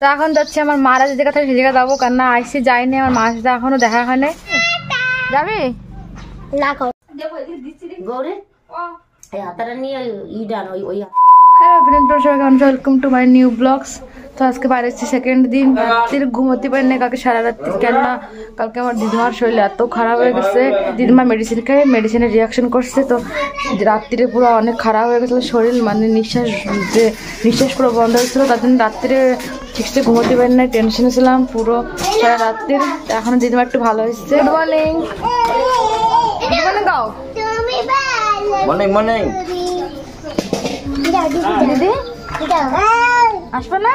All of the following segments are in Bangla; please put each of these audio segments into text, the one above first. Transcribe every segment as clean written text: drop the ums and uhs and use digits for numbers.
তো এখন যাচ্ছি আমার মারা যে জায়গা থাকে সেই জায়গা যাবো, কারণ না আইসি যায়নি, আমার মার সাথে এখনো দেখা হয়নি। যাবি না? Welcome to my new blogs. তো আজকে বাইরে এসেছি সেকেন্ড দিন, রাত্রির ঘুমোতে পারি না কালকে সারা রাত্রি, কেননা কালকে আমার দিদিমার শরীর এত খারাপ হয়ে গেছে। দিদিমা মেডিসিন খাই, মেডিসিনের রিয়াকশন করছে, তো রাত্রিরে পুরো অনেক খারাপ হয়ে গেছিলো শরীর, মানে নিঃশ্বাস পুরো বন্ধ হয়েছিল, তার জন্য রাত্রিরে ঠিকসে ঘুমোতে পারি না, টেনশনে ছিলাম পুরো সারা রাত্রির। এখন দিদিমা একটু ভালো হয়েছে। Good morning. গাও মর্নিং মর্নিং দিদি আসবে না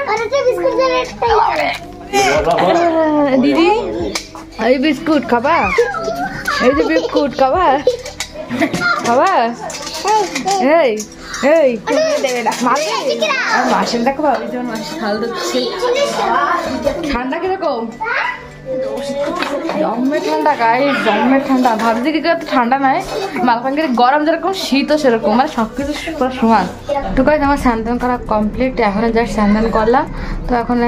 দিদি? এই বিস্কুট খাবা? এই যে বিস্কুট খাবা? খাবা? এই এই মাসের দেখো ভাবি যেমন মাসে ঠাল দিচ্ছে। ঠান্ডা কিরকম? জম্মের ঠান্ডা গাইস, জম্মের ঠান্ডা। ভাবছি কি ঠান্ডা নয়, মালকানগির গরম যেরকম শীতও সেরকম, মানে সবকিছু পুরো সমান। তো গাইস আমার স্নান করা কমপ্লিট, এখন জাস্ট স্নান করলাম। তো এখন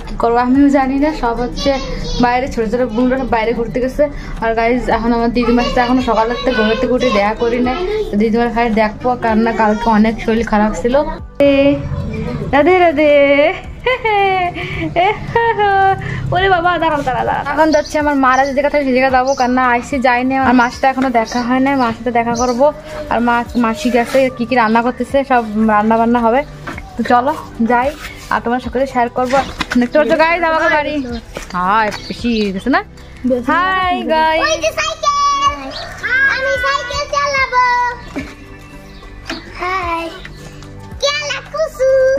কি করবো আমিও জানি না, সব হচ্ছে বাইরে ছোটো ছোটো বোনরা বাইরে ঘুরতে গেছে। আর গাইস এখন আমার দিদিমার সাথে এখনো সকালের থেকে ঘুমের থেকে উঠে দেখা করি না, তো দিদিমার খাই দেখবো, কারণ না কালকে অনেক শরীর খারাপ ছিল। রাধে রাধে। ওরে বাবা দাঁড়াও দাঁড়া। এখন যাচ্ছি আমার মারা যে জায়গা থাকে সেই জায়গা যাবো, কারণ না আইসি যায়নি, আমার মার সাথে এখনো দেখা হয় না, মার সাথে দেখা করবো। আর মাসি গেছে কি কি রান্না করতেছে, সব রান্না বান্না হবে। তো চলো যাই, আর তোমার সাথে শেয়ার করবো। দেখতে পাচ্ছ গাইস আমাকে বাড়ি, হ্যাঁ বেশি গেছে না। হাই গাইস,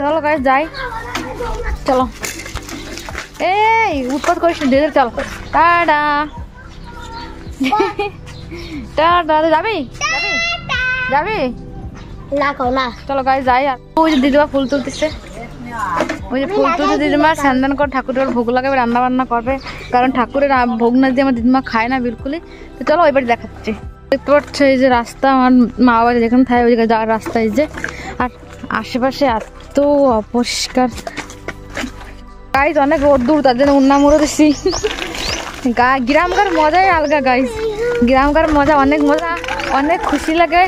চলো গাইস যাই, চলো। এই উৎপাত করিস না, ধীরে চল। Tata tata. যাবি যাবি না? চলো গাইস যাই। আর ওই যে দিদিমা ফুল তুলতেছে, ওই যে ফুল তুলতে দিদিমা স্নান করে ঠাকুরের ভোগ লাগাবে, রান্না বান্না করবে, কারণ ঠাকুরের ভোগ না দিয়ে আমার দিদিমা খায় না বিলকুলই। তো চলো ওইবার দেখাচ্ছি। দেখতে পাচ্ছ এই যে রাস্তা, আমার মা বাবা যেখানে থাকে ওই জায়গায় যাওয়ার রাস্তা, এই যে। আর আশেপাশে এত অপরিষ্কার গাইজ, অনেক রোদ্দুর, তার জন্য উন্না মুড়ে দিচ্ছি। গ্রামকার মজাই আলগা গাইজ, গ্রামকার মজা অনেক মজা, অনেক খুশি লাগে।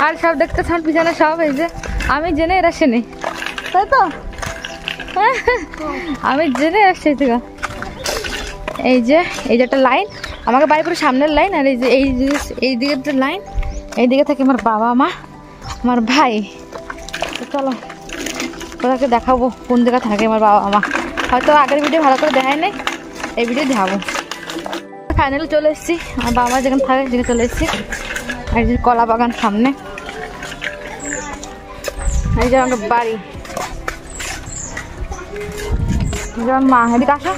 আর সব দেখতে থাম পিছনে সব, এই যে আমি জেনে এরা সেনে, তাই তো আমি জেনে আসছি থেকে। এই যে একটা লাইন, আমাকে বাড়ি পুরো সামনের লাইন, আর এই যে এই দিকের যে লাইন, এই দিকে থাকে আমার বাবা মা, আমার ভাই। চলো ওদেরকে দেখাবো কোন জায়গা থাকে আমার বাবা মা, হয়তো আগের ভিডিও ভালো করে দেখায় নাই, এই ভিডিও দেখাবো। ফাইনালি চলে এসেছি আমার বাবা মা যেখানে থাকে সেখানে চলে এসেছি। এই যে কলা বাগান সামনে, এই যে আমাদের বাড়ি, মা। এদিকে আসো,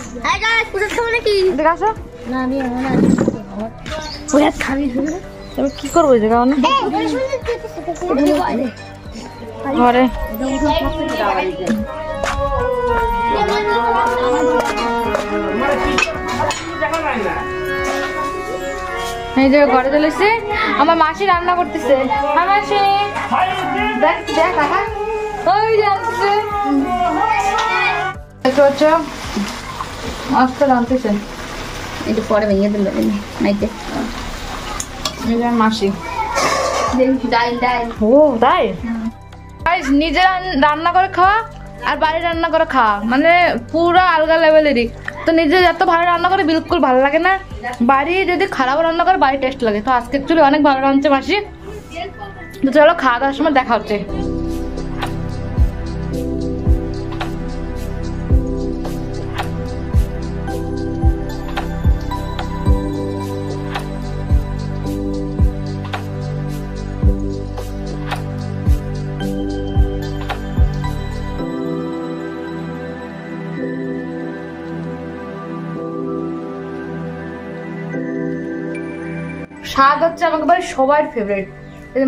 এদিকে আসো। কি করবো এই জায়গা ঘরে? এই যে ঘরে চলে এসেছে, আমার মাসি রান্না করতেছে। মাসি দেখ দেখ কাকা, ওই যে আসছে, দেখতে পাচ্ছ আস্তে রাঁধতেছে। একটু পরে ভেঙে দিল নাইতে মাসি। ও তাই নিজে রান্না করে খাওয়া আর বাড়ি রান্না করে খাওয়া মানে পুরো আলগা লেভেলেরই। তো নিজে যত ভালো রান্না করে বিলকুল ভালো লাগে না, বাড়ি যদি খারাপ রান্না করে বাড়ি টেস্ট লাগে। তো আজকে অ্যাকচুয়ালি অনেক ভালো রাঁধছে মাসি। তো চলো খাওয়া দাওয়ার সময় দেখা হচ্ছে। শাক হচ্ছে আমাকে বাড়ির সবার ফেভারিট।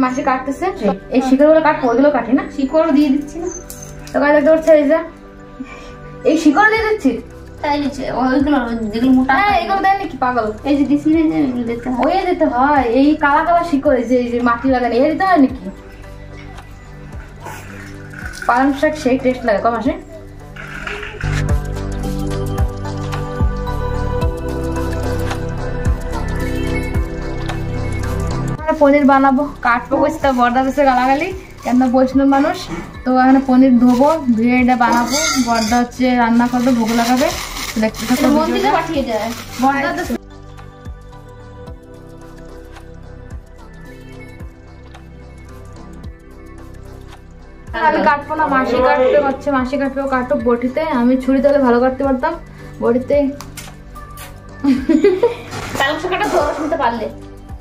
মাসি কাটতেছে, এই শিকড়গুলো কাটবো, ওইগুলো কাটি না, শিকড় দিয়ে দিচ্ছি না। তো গায়ে দেখতে পাচ্ছে এই যে এই শিকড় দিয়ে দিচ্ছি, তাই দিচ্ছে ওইগুলো যেগুলো মোটা, হ্যাঁ এগুলো দেয় নাকি পাগল? এই যে দিচ্ছি না, এগুলো দিতে হয়, ওই দিতে হয়। এই কালা কালা শিকড়, এই যে মাটি লাগানো, এই দিতে হয় নাকি? পালং শাক সেই টেস্ট লাগে। কম আসে পনির বানাবো, কাটবো কইছি তা বর্দা দিচ্ছে গালাগালি, কেন বৈষ্ণব মানুষ। তো এখানে পনির ধোবো, ধুয়ে এটা বানাবো, বর্দা হচ্ছে রান্না করবে, ভোগ লাগাবে। দেখতে থাকো, মন্দিরে পাঠিয়ে দেয় বর্দা। আমি কাটবো না, মাসি কাটতে হচ্ছে, মাসি কাটবে, কাটো বটিতে। আমি ছুরি তাহলে ভালো কাটতে পারতাম বটিতে। পালং শাকটা ধরো শুনতে পারলে,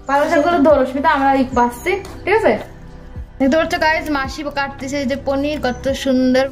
পালং শাকগুলো ধরো স্মিতা, আমরা বাঁচছি, ঠিক আছে। দেখতে পাচ্ছ গাইস, মাসি কাটতেছে যে পনির, কত সুন্দর।